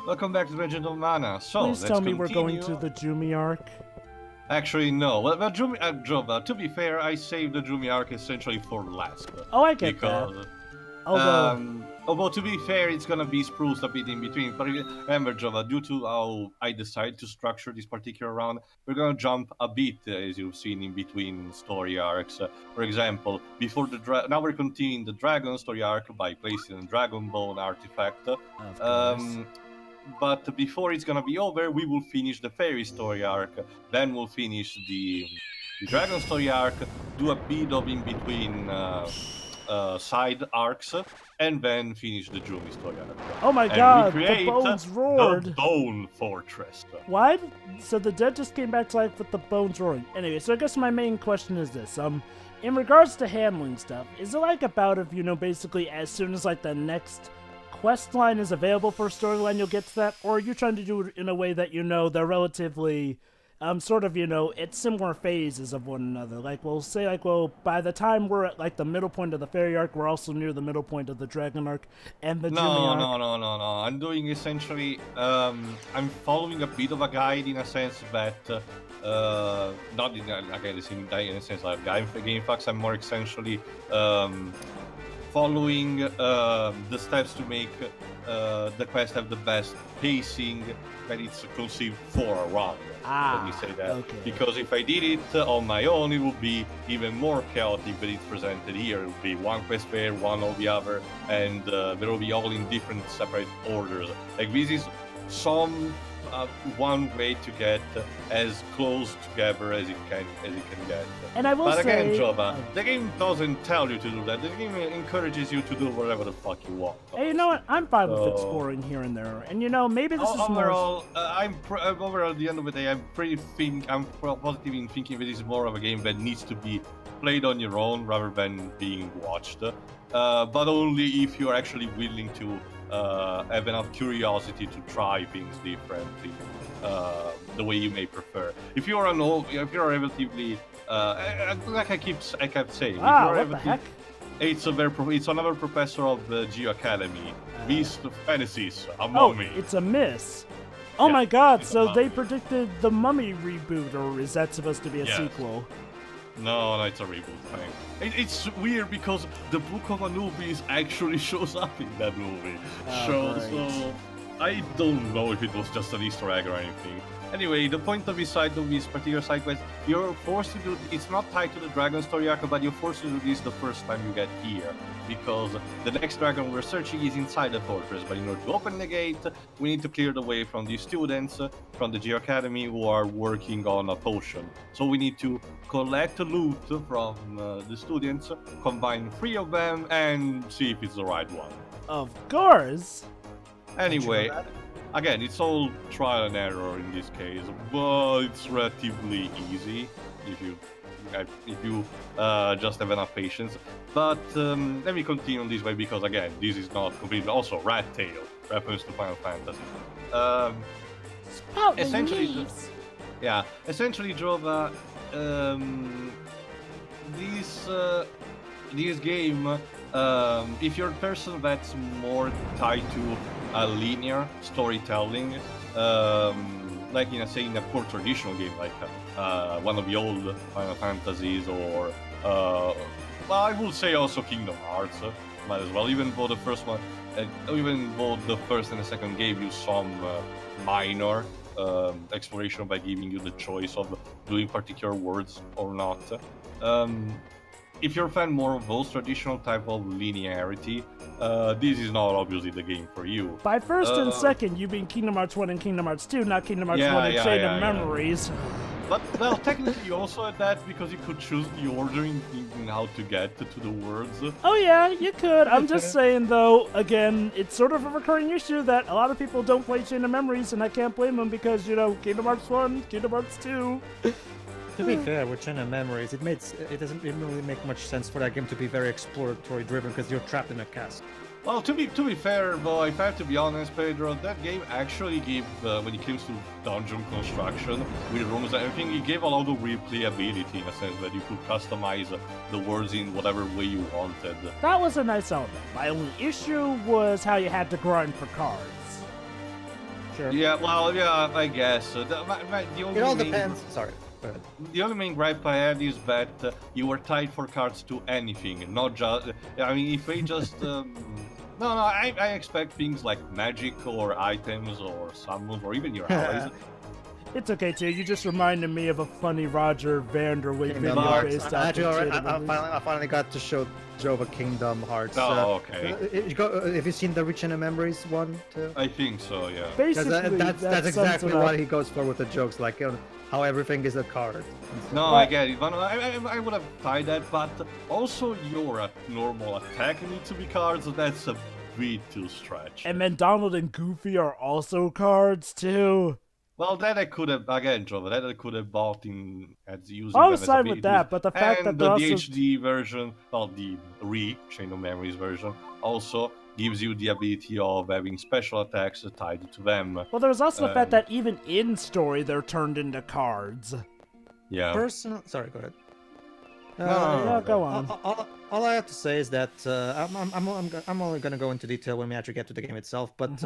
Welcome back to Regiment of Mana. So, Please let's tell me continue. we're going to the Jumi arc. Actually, no. Well, Jova, to be fair, I saved the Jumi arc essentially for last. Oh, I get because, that. Although, to be fair, it's gonna be spruced a bit in between. But remember, Jova, due to how I decided to structure this particular round, we're gonna jump a bit, as you've seen, in between story arcs. For example, before the now we're continuing the Dragon story arc by placing a Dragon Bone artifact. of course. But before it's gonna be over, we will finish the Fairy story arc. Then we'll finish the Dragon story arc, do a bit of in between side arcs, and then finish the Jumi story arc. Oh my and god, we the bones roared. The Bone Fortress. Why? So the dead just came back to life with the bones roaring. Anyway, so I guess my main question is this. In regards to handling stuff, is it like about if, basically as soon as like the next quest line is available for a storyline, you'll get to that? Or are you trying to do it in a way that, they're relatively, sort of, at similar phases of one another? Like, we'll say, like, well, by the time we're at, like, the middle point of the Fairy arc, we're also near the middle point of the Dragon arc and the Jumi arc. No. I'm doing essentially, I'm following a bit of a guide in a sense that, not in a sense like game facts, I'm more essentially, following the steps to make the quest have the best pacing that it's conceived for a run. Let me say that. Okay. Because if I did it on my own, it would be even more chaotic than it's presented here. It would be one quest there, one or the other, and they will be all in different separate orders. Like this is one way to get as close together as it can get. And I will say, again, Jova, oh. the game doesn't tell you to do that. The game encourages you to do whatever the fuck you want. Hey, you know what? I'm fine with exploring here and there. And maybe this is overall, overall, at the end of the day, I'm positive in thinking that this is more of a game that needs to be played on your own rather than being watched. But only if you're actually willing to have enough curiosity to try things differently, the way you may prefer. If you're relatively, like I kept saying, wow, what the heck? It's another professor of the Geo Academy, Beast of Fantasies, among me. It's a miss. Oh yeah, my god, so they predicted the Mummy reboot, or is that supposed to be a sequel? No, it's a reboot thing. It's weird because the Book of Anubis actually shows up in that movie. So I don't know if it was just an Easter egg or anything. Anyway, the point of this particular side quest, you're forced to do. It's not tied to the Dragon story arc, but you're forced to do this the first time you get here, because the next dragon we're searching is inside the fortress. But in order to open the gate, we need to clear the way from these students from the Geo Academy who are working on a potion. So we need to collect loot from the students, combine 3 of them, and see if it's the right one. Of course. Anyway. Again, it's all trial and error in this case, but it's relatively easy if you just have enough patience. But let me continue on this way because again, this is not completely. Also, Rat Tail reference to Final Fantasy. Essentially, Jova. This game. If you're a person that's more tied to a linear storytelling, like in a more traditional game, like one of the old Final Fantasies, or well, I would say also Kingdom Hearts, might as well. Even though the first one, even though the first and the second gave you some minor exploration by giving you the choice of doing particular words or not. If you're a fan more of those traditional type of linearity, this is not obviously the game for you. By first and second, you mean Kingdom Hearts 1 and Kingdom Hearts 2, not Kingdom Hearts 1 and Chain of Memories. But, well, technically you also had that because you could choose the ordering in how to get to the words. Oh yeah, you could. I'm just saying, though, again, it's sort of a recurring issue that a lot of people don't play Chain of Memories, and I can't blame them because, Kingdom Hearts 1, Kingdom Hearts 2... To be fair, with Chain of Memories, it doesn't really make much sense for that game to be very exploratory driven because you're trapped in a castle. Well, to be fair, though, if I have to be honest, Pedro, that game actually gave, when it comes to dungeon construction with rooms and everything, it gave a lot of replayability in a sense that you could customize the words in whatever way you wanted. That was a nice element. My only issue was how you had to grind for cards. Sure. Yeah, well, yeah, I guess. The only It all main- depends. Sorry. Go ahead. The only main gripe I had is that you were tied for cards to anything, not just. I mean, if they just. No, I expect things like magic or items or summons or even your allies. It's okay, too. You just reminded me of a funny Roger Vanderwijk Kingdom video Hearts. based I, off actually, of already- Jada I finally got to show Jova Kingdom Hearts. Oh, okay. Have you seen the Regiment Memories one too? I think so, yeah. Because Basically, that's that sums exactly it up. what he goes for with the jokes, like how everything is a card. No, I get it. But I would have tied that, but also your normal attack needs to be cards, so that's a bit too stretch. And then Donald and Goofy are also cards, too. Well, that I could have, again, Jova, that I could have bought in as using I them was as fine with abilities. that, but the fact And that the they're also... HD version, well, the Chain of Memories version, also gives you the ability of having special attacks tied to them. Well, there's also the fact that even in story, they're turned into cards. Yeah. Sorry, go ahead. Yeah, go on. All I have to say is that I'm only going to go into detail when we actually get to the game itself, but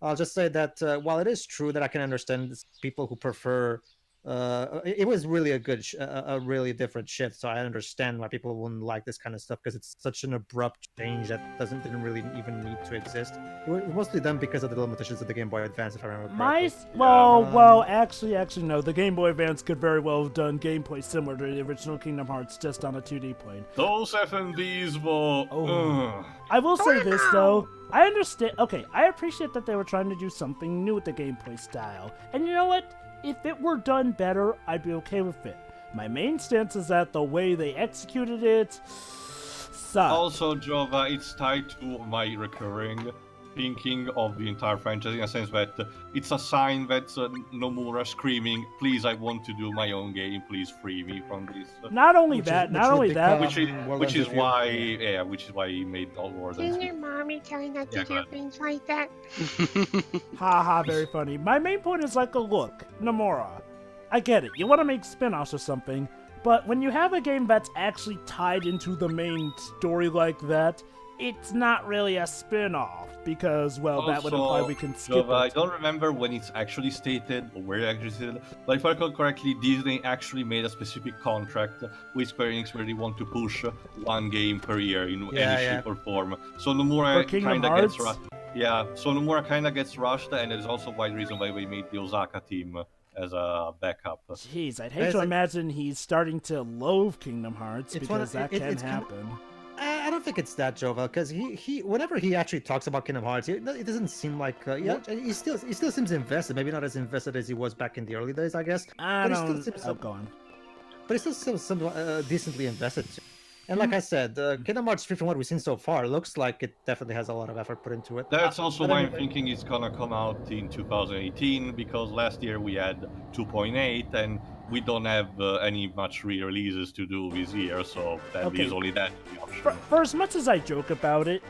I'll just say that while it is true that I can understand people who prefer, it was really a really different shift. So I understand why people wouldn't like this kind of stuff because it's such an abrupt change that didn't really even need to exist. It was mostly done because of the limitations of the Game Boy Advance, if I remember correctly. Well, actually, no. The Game Boy Advance could very well have done gameplay similar to the original Kingdom Hearts, just on a 2D plane. Those FMVs were... Oh. I will say this, though. I understand. Okay, I appreciate that they were trying to do something new with the gameplay style. And you know what? If it were done better, I'd be okay with it. My main stance is that the way they executed it sucked. Also, Jova, it's tied to my recurring thinking of the entire franchise in a sense that it's a sign that Nomura screaming, "Please, I want to do my own game. Please free me from this." Not only that, Which is why he made all Wars. Can your mommy try not to do things like that? Haha, very funny. My main point is like, look, Nomura, I get it. You want to make spin-offs or something, but when you have a game that's actually tied into the main story like that, it's not really a spin-off because, well, Also, that would imply we can skip I it. don't remember when it's actually stated or where it actually stated, but if I recall correctly, Disney actually made a specific contract with Square Enix where they want to push one game per year in any shape or form. So Nomura kind of gets rushed. Yeah, so Nomura kind of gets rushed, and there's also why the reason why we made the Osaka team as a backup. Jeez, I'd hate to imagine he's starting to loathe Kingdom Hearts because that can happen. I don't think it's that, Jova, because he whenever he actually talks about Kingdom Hearts, it doesn't seem like he still seems invested. Maybe not as invested as he was back in the early days, I guess. Go on. But he still seems decently invested. And like I said, Kingdom Hearts 3, from what we've seen so far, looks like it definitely has a lot of effort put into it. That's also why I'm thinking it's gonna come out in 2018, because last year we had 2.8, and we don't have any much re-releases to do this year, so that leaves only that option. For as much as I joke about it,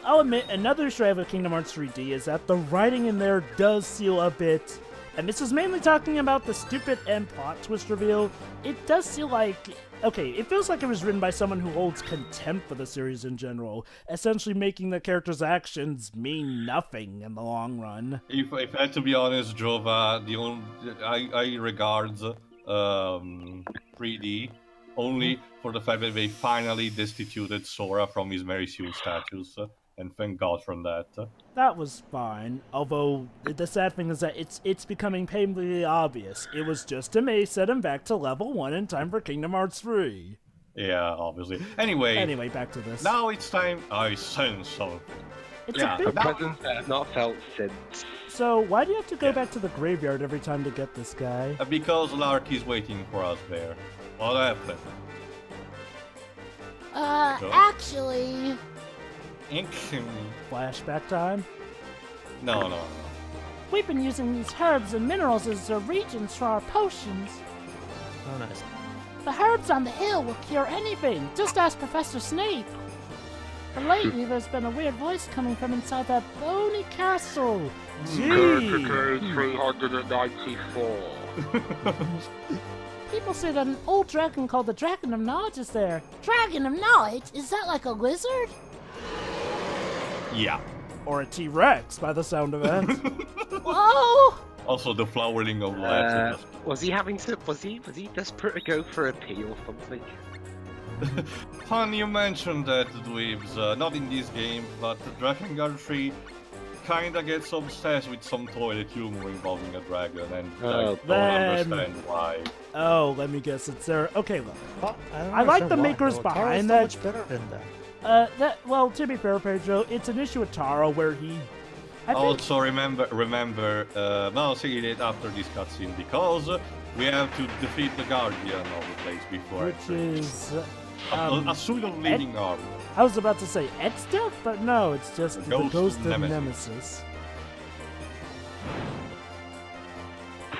I'll admit another issue I have with Kingdom Hearts 3D is that the writing in there does feel a bit, and this is mainly talking about the stupid end plot twist reveal, it does feel like, it feels like it was written by someone who holds contempt for the series in general, essentially making the character's actions mean nothing in the long run. If I had to be honest, Jova, I regard 3D only for the fact that they finally destituted Sora from his Mary Sue status, and thank God for that. That was fine, although the sad thing is that it's becoming painfully obvious. It was just to set him back to level 1 in time for Kingdom Hearts 3. Yeah, obviously. Anyway, back to this. Now it's time. I sense something. A presence that has not felt since. So, why do you have to go back to the graveyard every time to get this guy? Because Larky's waiting for us there. What happened? Actually... Flashback time? No. We've been using these herbs and minerals as reagents for our potions. Oh, nice. The herbs on the hill will cure anything. Just ask Professor Snape. But lately, there's been a weird voice coming from inside that bony castle. Gee! 394. People say that an old dragon called the Dragon of Knowledge is there. Dragon of Knowledge? Is that like a lizard? Yeah. Or a T-Rex, by the sound of it. Whoa! Also, the flowering of life. Was he having to? Was he desperate to go for a pee or something? Fun you mentioned that, Dweebs. Not in this game, but Drakengard 3 kinda gets obsessed with some toilet humor involving a dragon, and I don't understand why. Oh, let me guess, it's there. Okay, look. Well, I like the why, makers though. behind Taro's that. so much better than that. Well, to be fair, Pedro, it's an issue with Taro where he. I think, Also, remember, now see it after this cutscene, because we have to defeat the Guardian of the place before which entering. is. A suit of living armor. I was about to say X-Death, but no, it's just the Ghost of Nemesis.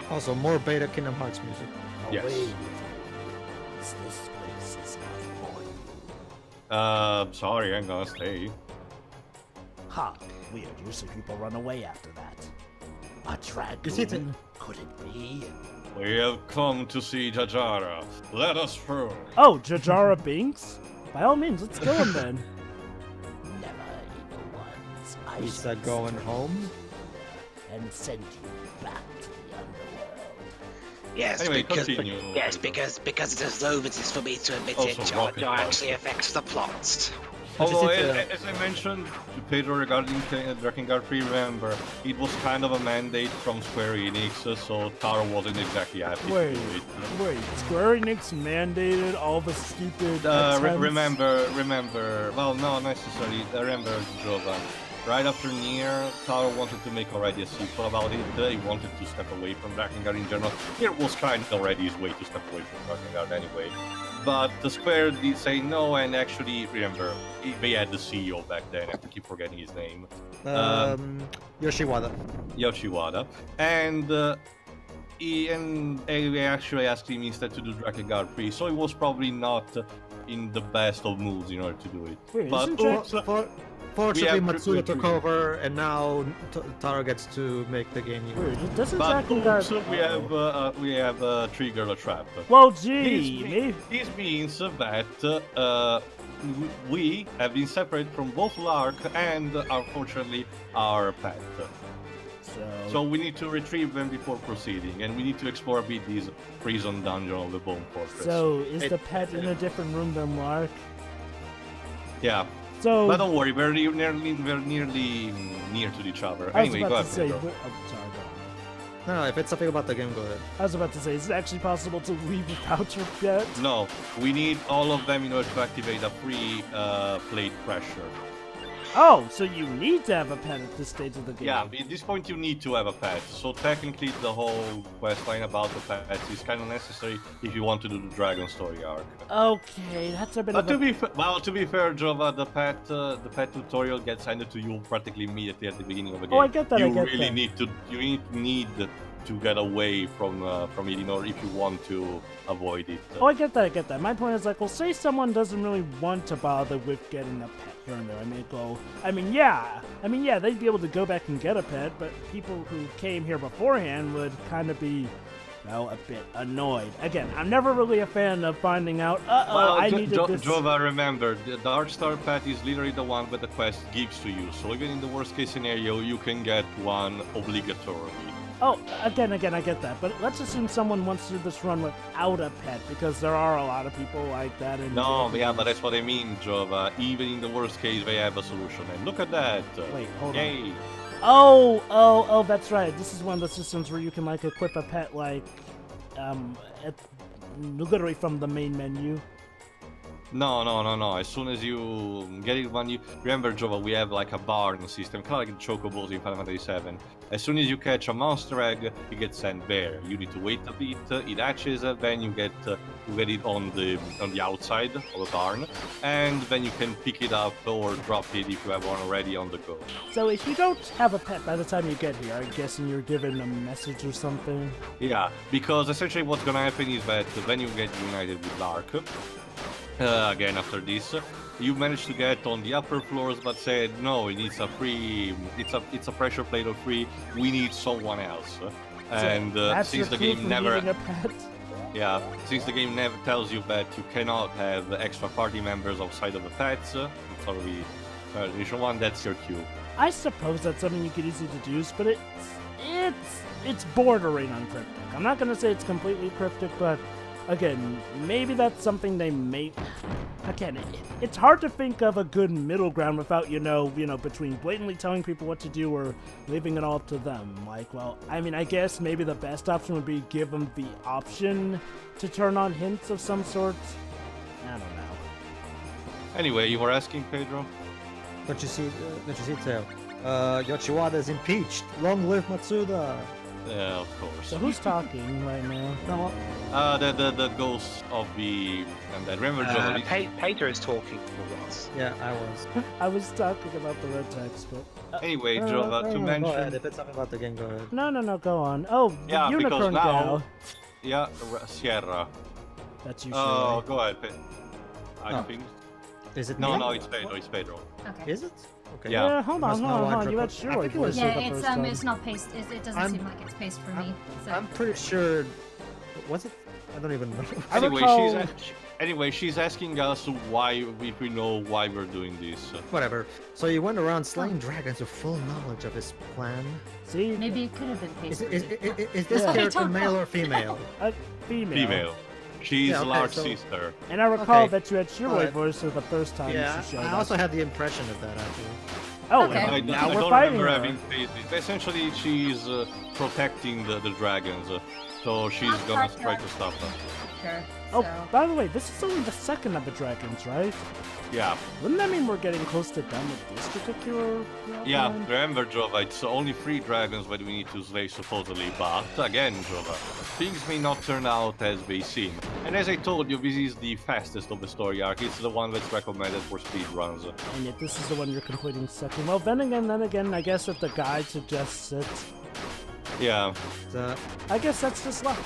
Also, more beta Kingdom Hearts music. Yes. This place is not for you. Sorry, I'm gonna stay. Ha! Weird. Usually people run away after that. A You see, dragoon? Could it be? We have come to see Jajara. Let us through. Oh, Jajara Binks? By all means, let's go in then. Never evil ones. I Is shall that going home? and send you back to the underworld. Yes, Anyway, because continue. yes, because it is over. It is for me to admit it. Also, Jar rocket Jar launcher. actually affects the plot. Although, Is it, as I mentioned to Pedro regarding Drakengard 3, remember, it was kind of a mandate from Square Enix, so Taro wasn't exactly happy Wait, to do it. wait. Square Enix mandated all the stupid. Remember, well, not necessarily. Remember, Jova. Right after Nier, Taro wanted to make already a sequel about it. He wanted to step away from Drakengard in general. It was kind of already his way to step away from Drakengard anyway. But the Square did say no, and actually, remember, they had the CEO back then. I keep forgetting his name. Yoshiwada. Yoshiwada. And they actually asked him instead to do Drakengard 3, so he was probably not in the best of moods in order to do it. Wait, But isn't Fortunately, We have Matsuda took we- over, and now Taro gets to make the game. Wait, doesn't But Drakengard... we have triggered a trap. Well, gee, This means that we have been separated from both Lark and, unfortunately, our pet. So we need to retrieve them before proceeding, and we need to explore a bit this prison dungeon of the Bone Fortress. So, is the pet in a different room than Lark? Yeah, So, but don't worry, we're nearly near to each other. I was Anyway, go about ahead, to say... Pedro. Oh, sorry, go on. No, if it's something about the game, go ahead. I was about to say, is it actually possible to leave without your pet? No, we need all of them in order to activate a free plate pressure. Oh, so you need to have a pet at this stage of the game. Yeah, at this point you need to have a pet. So technically the whole quest line about the pets is kind of necessary if you want to do the dragon story arc. Okay, that's a bit But of a... to be fair, Jova, the pet tutorial gets handed to you practically immediately at the beginning of the game. Oh, I get that, You I get really that. need to get away from it in order if you want to avoid it. Oh, I get that. My point is like, well, say someone doesn't really want to bother with getting a pet here and there. I mean, yeah, they'd be able to go back and get a pet, but people who came here beforehand would kind of be, well, a bit annoyed. Again, I'm never really a fan of finding out, I needed this... Jova, remember, the Darkstar pet is literally the one that the quest gives to you. So even in the worst case scenario, you can get one obligatorily. Oh, again, I get that, but let's assume someone wants to do this run without a pet, because there are a lot of people like that. No, yeah, but that's what I mean, Jova. Even in the worst case, they have a solution. And look at that. Wait, hold on. Yay. Oh, that's right. This is one of the systems where you can, like, equip a pet, like, literally from the main menu. No. As soon as you get it, when you remember, Jova, we have like a barn system, kind of like the chocobos in Final Fantasy VII. As soon as you catch a monster egg, it gets sent there. You need to wait a bit. It hatches, then you get it on the outside of the barn, and then you can pick it up or drop it if you have one already on the go. So if you don't have a pet by the time you get here, I'm guessing you're given a message or something. Yeah, because essentially what's gonna happen is that when you get united with Lark. Again, after this, you managed to get on the upper floors, but said no, it needs a free. It's a pressure plate of free. We need someone else. And That's since your the game proof for never, needing a pet. yeah, since the game never tells you that you cannot have extra party members outside of the pets, it's already edition one. That's your cue. I suppose that's something you could easily deduce, but it's it's bordering on cryptic. I'm not gonna say it's completely cryptic, but again, maybe that's something they may. Again, it's hard to think of a good middle ground without, between blatantly telling people what to do or leaving it all up to them. Like, well, I mean, I guess maybe the best option would be give them the option to turn on hints of some sort. I don't know. Anyway, you were asking, Pedro? Don't you see, Teo? Yoshiwada is impeached. Long live Matsuda. Yeah, of course. So who's talking right now? The ghost of the remember Joe? Pedro is talking for us. Yeah, I was. I was talking about the red text, but... Anyway, Jova, to Go mention... ahead, if it's something about the game, go ahead. No, go on. Oh, the Yeah, because unicorn now... gal. Yeah, Sierra. That's you, Oh, go ahead, I Oh. think... Is it No, me? it's Pedro, it's Pedro. Okay. Is it? Okay. Yeah. Yeah, hold Must on. know I You had I Shiroi think it was- voice for Yeah, the it's first time. it's not paste. It doesn't I'm- seem like it's paste for me. So. I'm pretty sure. Was it? I don't even know. I Anyway, recall- she's asking us why, if we know why we're doing this. Whatever. So you went around slaying dragons with full knowledge of his plan. See? Maybe it could have been Is, paste. is this Yeah. character Don't male know. or female? Female. Female. She's Yeah, okay, large so- sister. And I recall Okay. that you had Shiroi Alright. voice for the first time Yeah, she showed I up. also had the impression of that actually. Oh, Okay. and I now we're don't fighting remember her. having faced it. Essentially, she's protecting the dragons, so she's gonna try to stop them. Sure. Oh, So. by the way, this is only the second of the dragons, right? Yeah, Wouldn't that mean we're getting close to done with this particular yeah. round? Remember, Jova, it's only 3 dragons that we need to slay supposedly, but again, Jova, things may not turn out as they seem. And as I told you, this is the fastest of the story arc. It's the one that's recommended for speed runs. And yet this is the one you're completing second. Well, then again, I guess if the guide suggests it, Yeah. I guess that's just luck.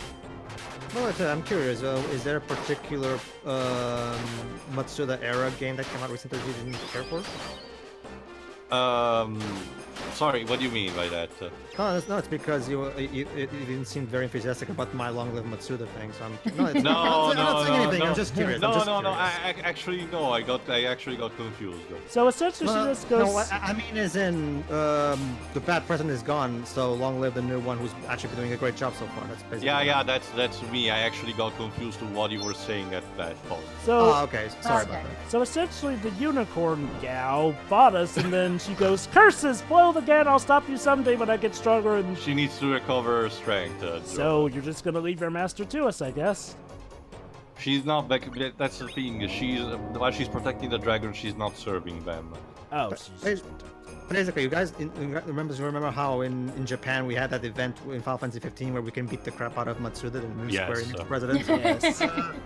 No, I'm curious. Is there a particular Matsuda era game that came out recently you didn't care for? Sorry, what do you mean by that? No, it's because you didn't seem very enthusiastic about my Long Live Matsuda thing. So I'm I'm No, not saying anything. no. I'm just curious. No, I'm just no. curious. Actually, no. I actually got confused. So essentially, No, this goes. no, I mean, as in, the bad president is gone, so long live the new one who's actually been doing a great job so far. That's basically. Yeah, that's me. I actually got confused to what you were saying at that point. So, Oh, okay. Sorry Okay. about that. so essentially, the unicorn gal fought us, and then she goes, "Curses! Boiled again! I'll stop you someday when I get stronger." And She needs to recover her strength. so you're just gonna leave your master to us, I guess. She's not back. That's the thing. While she's protecting the dragon, she's not serving them. Oh, Wait, Basically, you guys remember how in Japan we had that event in Final Fantasy 15 where we can beat the crap out of Matsuda, the new Yes. Square Enix president? Yes.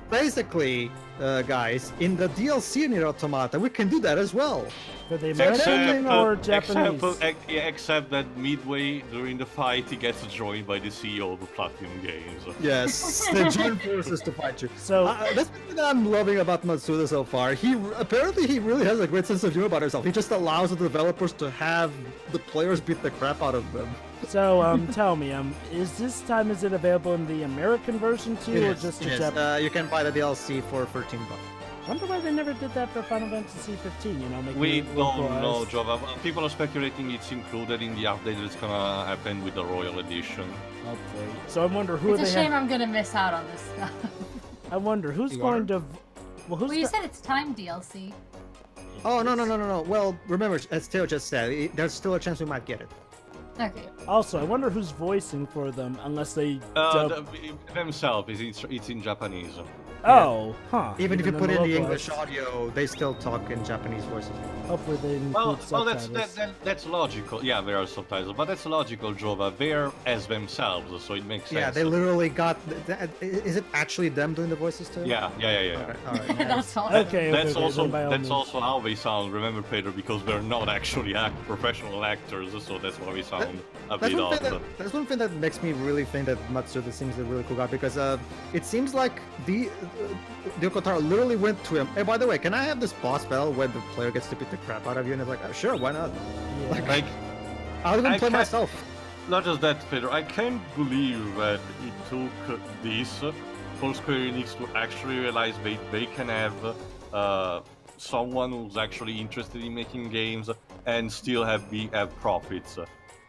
Basically, guys, in the DLC Nier Automata, we can do that as well. For the American or Japanese? Except that midway during the fight, he gets joined by the CEO of Platinum Games. Yes, they join forces to fight you. So- that's the thing that I'm loving about Matsuda so far. He really has a great sense of humor about himself. He just allows the developers to have the players beat the crap out of them. So, tell me, is it available in the American version too, or just the Japanese? You can buy the DLC for $13. Wonder why they never did that for Final Fantasy 15. Make We it don't know, localized. Jova. People are speculating it's included in the update that's gonna happen with the Royal Edition. Hopefully. So I wonder who It's a they shame have. I'm gonna miss out on this stuff. I wonder who's You going are? to. Well, who's Well, you go- said it's time DLC. Oh, no. Well, remember, as Theo just said, there's still a chance we might get it. Okay. Also, I wonder who's voicing for them, unless they. dub... Themselves, it's in Japanese. Oh, huh. Even if you put in the localized. English audio, they still talk in Japanese voices. Hopefully they include Well, subtitles. that's logical. Yeah, there are subtitles, but that's logical, Jova. They're as themselves, so it makes sense. Yeah, they literally got. Is it actually them doing the voices too? Yeah. Okay, all right. That's all. Okay, That's okay, also then by all that's means. also how they sound. Remember, Pedro, because they're not actually professional actors, so that's why they sound a That's bit one, thing odd. that's one thing that makes me really think that Matsuda seems a really cool guy because it seems like the Yokotaro literally went to him. Hey, by the way, can I have this boss battle where the player gets to beat the crap out of you? And it's like, sure, why not? Yeah. Like, I'll even I play can't- myself. not just that, Pedro. I can't believe that it took this for Square Enix to actually realize they can have someone who's actually interested in making games and still have profits.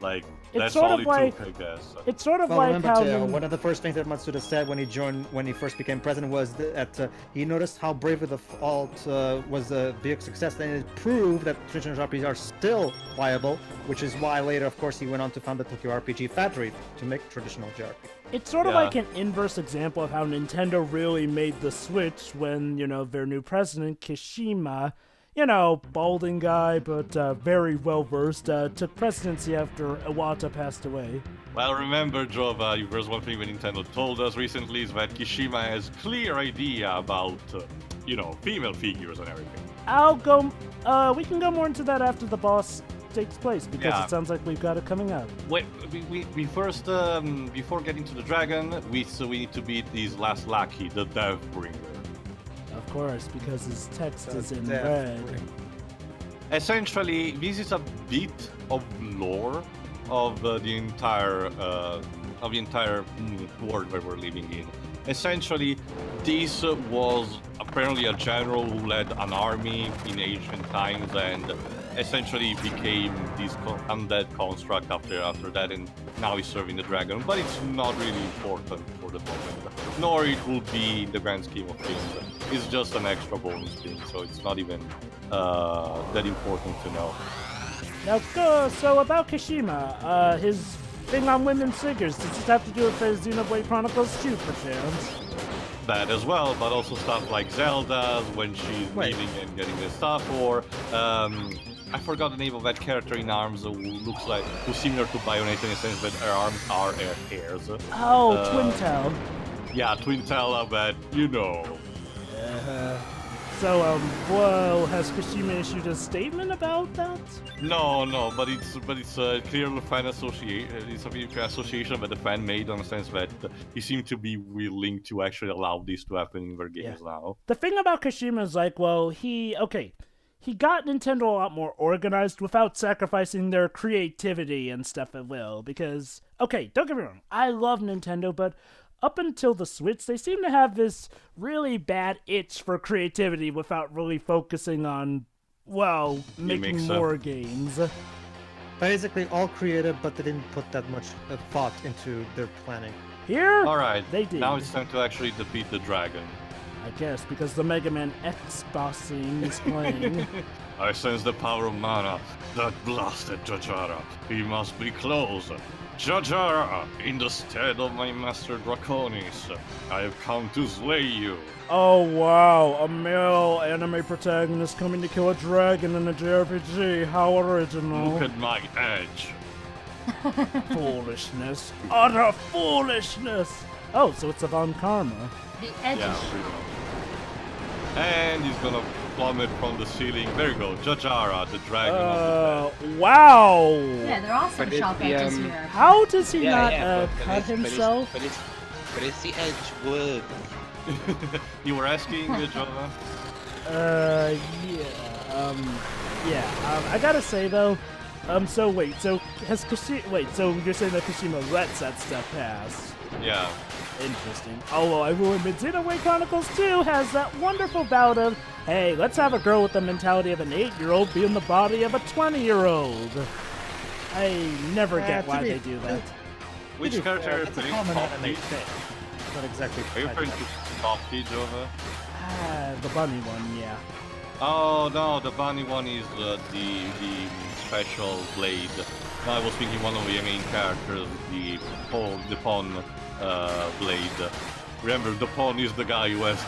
Like, It's that's sort all of it like- took, I guess. It's sort of Well, like remember, how Teo, when- one of the first things that Matsuda said when he first became president was that he noticed how Brave of the Alt was a big success, and it proved that traditional RPGs are still viable, which is why later, of course, he went on to found the Tokyo RPG Factory to make traditional JRPG. It's sort of Yeah. like an inverse example of how Nintendo really made the switch when, their new president, Kishima, balding guy, but very well-versed, took presidency after Iwata passed away. Well, remember, Jova, there's one thing that Nintendo told us recently is that Kishima has clear idea about, female figures and everything. We can go more into that after the boss takes place, because Yeah. it sounds like we've got it coming up. Wait, we first, before getting to the dragon, we need to beat these last Lucky, the Deathbringer. Of course, because his text is in Death red. Ring. Essentially, this is a bit of lore of the entire world that we're living in. Essentially, this was apparently a general who led an army in ancient times and essentially became this undead construct after that, and now he's serving the dragon. But it's not really important for the moment, nor it will be in the grand scheme of things. It's just an extra bonus thing, so it's not even that important to know. Now, so about Kishima, his thing on women's figures, does this have to do with the Xenoblade Chronicles 2, perchance? That as well, but also stuff like Zelda's when she's leaving and getting this stuff, or I forgot the name of that character in ARMS who's similar to Bayonetta in the sense that her arms are her hairs. Oh, Twintel. Yeah, Twintella, but So, has Kishima issued a statement about that? No, but it's a clear fan association. It's a clear association that the fan made on the sense that he seemed to be willing to actually allow this to happen in their games now. The thing about Kishima is he got Nintendo a lot more organized without sacrificing their creativity and stuff at will, because, don't get me wrong, I love Nintendo, but up until the Switch, they seem to have this really bad itch for creativity without really focusing on, making more games. Basically all creative, but they didn't put that much thought into their planning. Here, Alright, they did. now it's time to actually defeat the dragon. I guess, because the Mega Man X bossing is playing. I sense the power of mana. That blasted Jajara. He must be close. Jajara, in the stead of my master Draconis, I have come to slay you. Oh wow, a male anime protagonist coming to kill a dragon in a JRPG. How original. Look at my edge. Foolishness. Utter foolishness! Oh, so it's a Von Karma. The edge Yeah, is pretty much. And he's gonna plummet from the ceiling. There you go, Jajara, the dragon of the dead. Wow! Yeah, they're awesome But sharp the, edges um, here. How does he not but cut it's- himself? But it's the edge wood. You were asking, Jova? I gotta say though, so you're saying that Kishima lets that stuff pass? Yeah. Interesting. Although I will admit, Xenoblade Chronicles 2 has that wonderful bout of, hey, let's have a girl with the mentality of an 8-year-old be in the body of a 20-year-old. I never get why they do that. Which character are you It's a playing? common anime Poppy? thing. Not exactly. Are you referring to Poppy, Jova? The bunny one, yeah. Oh no, the bunny one is the special blade. No, I was thinking one of the main characters, the pawn blade. Remember, the pawn is the guy who has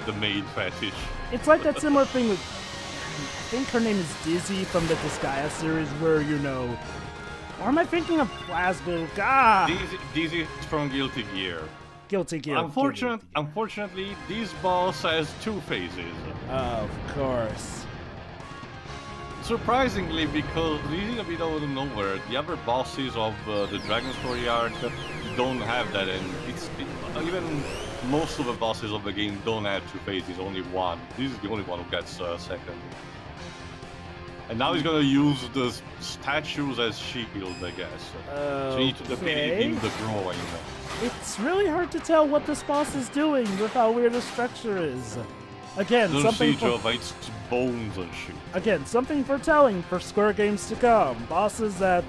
the maid fetish. It's like that similar thing with, I think her name is Dizzy from the Disgaea series, where, or am I thinking of Plasma? This is from Guilty Gear. Guilty Gear. Unfortunately, this boss has two phases. Of course. Surprisingly, because this is a bit out of nowhere, the other bosses of the Dragon Story arc don't have that, and even most of the bosses of the game don't have two phases, only one. This is the only one who gets second. And now he's gonna use the statues as shield, I guess. So you need to defeat it in the groin. It's really hard to tell what this boss is doing with how weird the structure is. Again, Don't something see, Jova, it's bones and shit. Again, something foretelling for Square games to come. Bosses that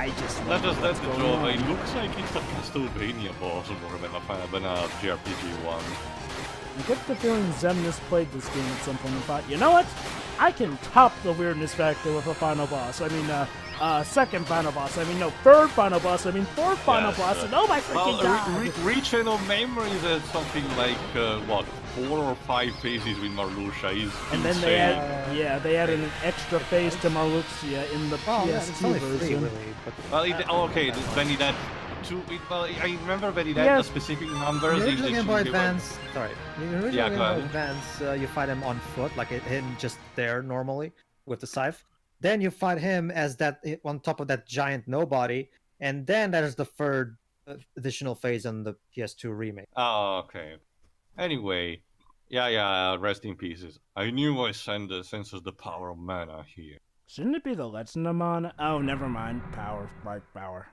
I just That wonder is what's that's the going job. on. It looks like it's a Castlevania boss more than a JRPG one. I get the feeling Zemnis played this game at some point and thought, you know what? I can top the weirdness factor with a final boss. I mean, second final boss. I mean, no, third final boss. I mean, fourth final Yes, boss. And oh my freaking god! Reaching of memory is something like, what, 4 or 5 phases with Marluxia is And then they add, they added an extra phase to Marluxia in the Oh, yeah, it's PS2 only 3, version. really. But Well, then it had 2... Well, I remember that it had Yeah. the specific numbers. the in original the Game Boy 2 Advance, sorry, the original Yeah, Game go Boy ahead. Advance, you fight him on foot, like him just there normally with the scythe. Then you fight him as that on top of that giant nobody, and then that is the third additional phase on the PS2 remake. Oh, okay. Anyway, yeah, rest in pieces. I knew I senses the power of mana here. Shouldn't it be the Legend of Mana? Oh, never mind. Power, like power.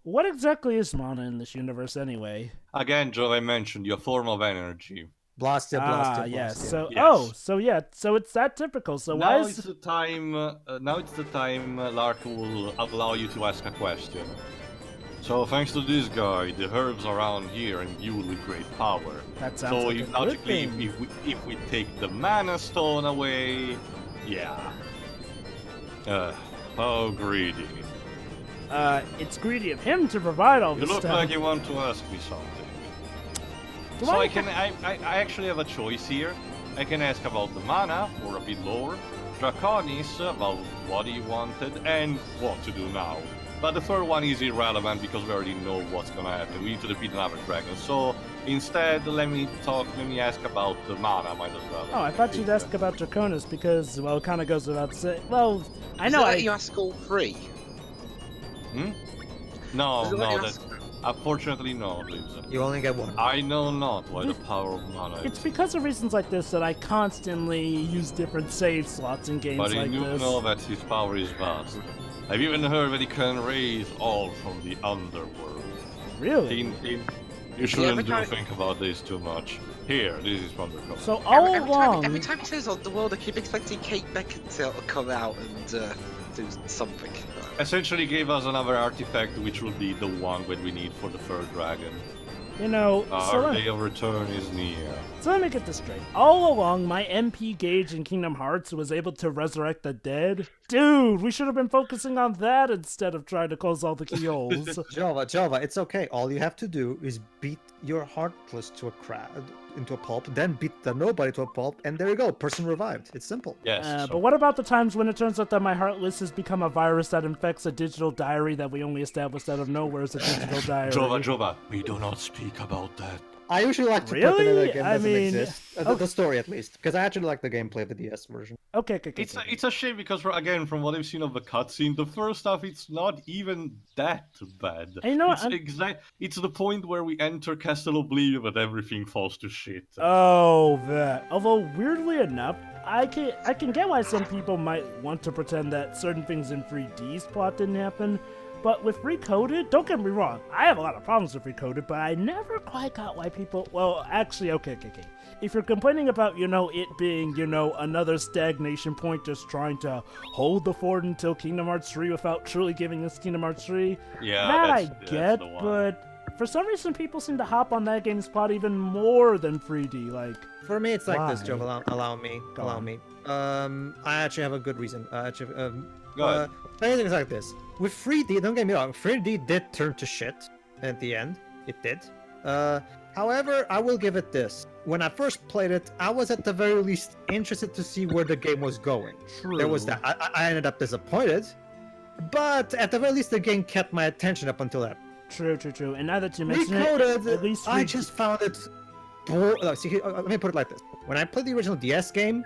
What exactly is mana in this universe anyway? Again, Joe, I mentioned your form of energy. Blastia, Blastia, yes. Blastia. So, Yes. so it's that typical. So Now why it's is the time. Now it's the time. Lark will allow you to ask a question. So thanks to this guy, the herbs around here imbue with great power. that sounds So like a if, good logically, thing. if we take the mana stone away, yeah. How greedy. It's greedy of him to provide all You this look stuff. like you want to ask me something. Do So I I actually have a choice here. I can ask about the mana for a bit lore, Draconis about what he wanted and what to do now. But the third one is irrelevant because we already know what's gonna happen. We need to defeat another dragon. So instead, let me ask about the mana, might as well. Oh, I thought you'd ask about Draconis because, well, it kind of goes without saying. Well, I know. Does it let you ask all 3? No, Does it let you that ask- unfortunately no, Libs. You only get one. I know not why the power of mana It's is. because of reasons like this that I constantly use different save slots in games But like you this. know that his power is vast. I've even heard that he can raise all from the underworld. Really? You shouldn't every time- think about this too much. Here, this is from the cover. So all along, Every time he says on the world, I keep expecting Kate Beckinsale to come out and do something. Essentially gave us another artifact which will be the one that we need for the third dragon. you know, Our day of return is near. so let me get this straight. All along, my MP gauge in Kingdom Hearts was able to resurrect the dead. Dude, we should have been focusing on that instead of trying to close all the keyholes. Jova, it's okay. All you have to do is beat your Heartless to into a pulp, then beat the Nobody to a pulp, and there you go. Person revived. It's simple. Yes. so- But what about the times when it turns out that my Heartless has become a virus that infects a digital diary that we only established out of nowhere as a digital diary? Jova, we do not speak about that. I usually like to put it in Really? a game I that doesn't mean, exist. The story, at least. Because I actually like the gameplay of the DS version. Okay. It's a shame because, again, from what I've seen of the cutscene, the first stuff, it's not even that bad. And you know what, It's the point where we enter Castle Oblivion that everything falls to shit. Oh, that. Although, weirdly enough, I can get why some people might want to pretend that certain things in 3D's plot didn't happen. But with Recoded, don't get me wrong, I have a lot of problems with Recoded, but I never quite got why people... Well, actually, okay. If you're complaining about, it being, another stagnation point just trying to hold the fort until Kingdom Hearts 3 without truly giving us Kingdom Hearts 3, Yeah, that I that's get, the one. but for some reason people seem to hop on that game's plot even more than 3D, like... For me, it's like this, Why? Joe. Allow me. Go Allow on. me. I actually have a good reason. Go ahead. Things like this. With 3D, don't get me wrong, 3D did turn to shit at the end. It did. However, I will give it this. When I first played it, I was at the very least interested to see where the game was going. True. There was that. I ended up disappointed, but at the very least, the game kept my attention up until that. True. And now that you mention it, Recoded, at least I we- just found it. Let me put it like this: when I played the original DS game,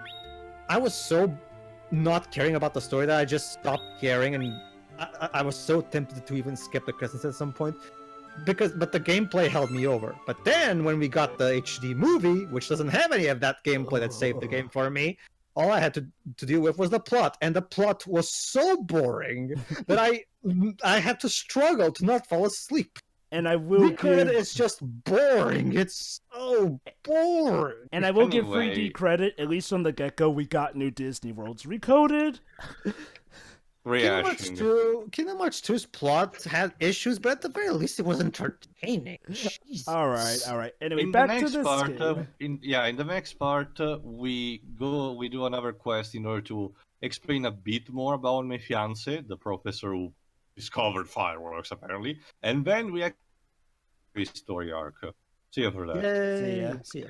I was so not caring about the story that I just stopped caring, and I was so tempted to even skip the cutscenes at some point. But the gameplay held me over. But then when we got the HD movie, which doesn't have any of that gameplay that saved the game for me, all I had to deal with was the plot, and the plot was so boring that I had to struggle to not fall asleep. And I will Recoded give, is just boring. It's so boring. and I will give Anyway. 3D credit. At least from the get-go, we got new Disney worlds. Recoded. rehashing. Kingdom Hearts 2's plot had issues, but at the very least it was entertaining. Jeez. All right. Anyway, In the back to next this part, game. in the next part, we do another quest in order to explain a bit more about my fiance, the professor who discovered fireworks apparently, and then we actually story arc. See you for that. Yay. See ya. See ya.